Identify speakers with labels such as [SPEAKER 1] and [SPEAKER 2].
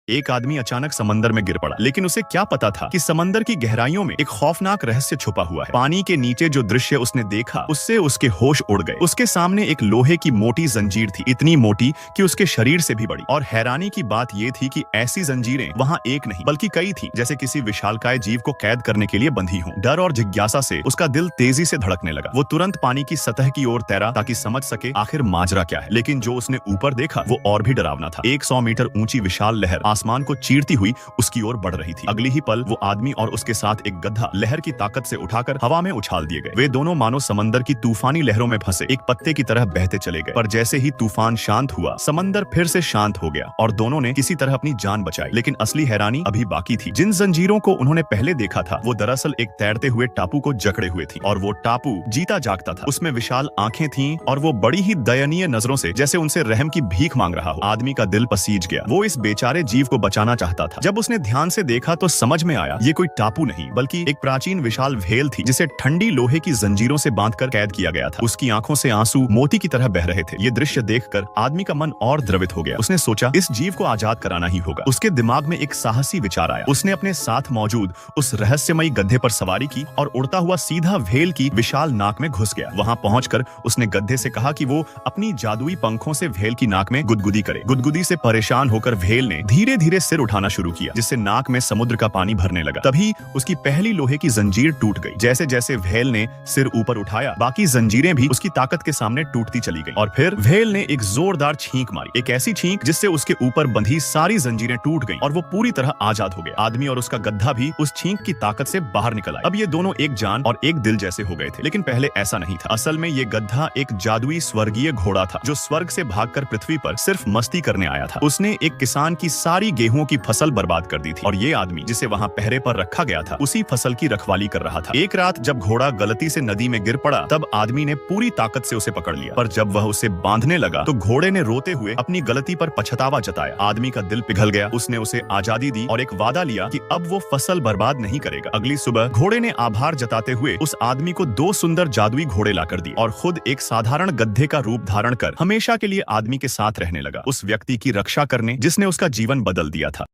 [SPEAKER 1] एक आदमी अचानक समंदर में गिर पड़ा, लेकिन उसे क्या पता था कि समंदर की गहराइयों में एक खौफनाक रहस्य छुपा हुआ है। पानी के नीचे जो दृश्य उसने देखा, उससे उसके होश उड़ गए। उसके सामने एक लोहे की मोटी जंजीर थी, इतनी मोटी कि उसके शरीर से भी बड़ी। और हैरानी की बात यह थी कि ऐसी जंजीरें वहाँ एक नहीं बल्कि कई थी, जैसे किसी विशालकाय जीव को कैद करने के लिए बंधी हों। डर और जिज्ञासा से उसका दिल तेजी से धड़कने लगा। वो तुरंत पानी की सतह की ओर तैरा ताकि समझ सके आखिर माजरा क्या है। लेकिन जो उसने ऊपर देखा वो और भी डरावना था। 100 मीटर ऊंची विशाल लहर आसमान को चीरती हुई उसकी ओर बढ़ रही थी। अगली ही पल वो आदमी और उसके साथ एक गधा लहर की ताकत से उठाकर हवा में उछाल दिए गए। वे दोनों मानो समंदर की तूफानी लहरों में फंसे एक पत्ते की तरह बहते चले गए। पर जैसे ही तूफान शांत हुआ, समंदर फिर से शांत हो गया और दोनों ने किसी तरह अपनी जान बचाई। लेकिन असली हैरानी अभी बाकी थी। जिन जंजीरों को उन्होंने पहले देखा था, वो दरअसल एक तैरते हुए टापू को जकड़े हुए थी। और वो टापू जीता जागता था। उसमें विशाल आंखें थीं और वो बड़ी ही दयनीय नजरों से जैसे उनसे रहम की भीख मांग रहा हो। आदमी का दिल पसीज गया। वो इस बेचारे जीव को बचाना चाहता था। जब उसने ध्यान से देखा तो समझ में आया ये कोई टापू नहीं बल्कि एक प्राचीन विशाल व्हेल थी, जिसे ठंडी लोहे की जंजीरों से बांधकर कैद किया गया था। उसकी आंखों से आंसू मोती की तरह बह रहे थे। ये दृश्य देखकर आदमी का मन और द्रवित हो गया। उसने सोचा इस जीव को आजाद कराना ही होगा। उसके दिमाग में एक साहसी विचार आया। उसने अपने साथ मौजूद उस रहस्यमयी गधे पर सवारी की और उड़ता हुआ सीधा व्हेल की विशाल नाक में घुस गया। वहां पहुंचकर उसने गधे से कहा कि वो अपनी जादुई पंखों से व्हेल की नाक में गुदगुदी करे। गुदगुदी से परेशान होकर व्हेल ने धीरे धीरे सिर उठाना शुरू किया, जिससे नाक में समुद्र का पानी भरने लगा। तभी उसकी पहली लोहे की जंजीर टूट गई। जैसे जैसे व्हेल ने सिर ऊपर उठाया, बाकी जंजीरें भी उसकी ताकत के सामने टूटती चली गई। और फिर व्हेल ने एक जोरदार छींक मारी, एक ऐसी छींक जिससे उसके ऊपर बंधी सारी जंजीरें टूट गईं और वो पूरी तरह आजाद हो गया। आदमी और उसका गधा भी उस छींक की ताकत से बाहर निकल आए। अब ये दोनों एक जान और एक दिल जैसे हो गए थे। लेकिन पहले ऐसा नहीं था। असल में ये गधा एक जादुई स्वर्गीय घोड़ा था, जो स्वर्ग से भागकर पृथ्वी पर सिर्फ मस्ती करने आया था। उसने एक किसान की सारी गेहूं की फसल बर्बाद कर दी थी और ये आदमी जिसे वहां पहरे पर रखा गया था, उसी फसल की रखवाली कर रहा था। एक रात जब घोड़ा गलती से नदी में गिर पड़ा, तब आदमी ने पूरी ताकत से उसे पकड़ लिया। पर जब वह उसे बांधने लगा तो घोड़े ने रोते हुए अपनी गलती पर पछतावा जताया। आदमी का दिल पिघल गया। उसने उसे आजादी दी और एक वादा लिया कि अब वो फसल बर्बाद नहीं करेगा। अगली सुबह घोड़े ने आभार जताते हुए उस आदमी को 2 सुंदर जादुई घोड़े लाकर दिए और खुद एक साधारण गधे का रूप धारण कर हमेशा के लिए आदमी के साथ रहने लगा, उस व्यक्ति की रक्षा करने जिसने उसका जीवन बदल दिया था।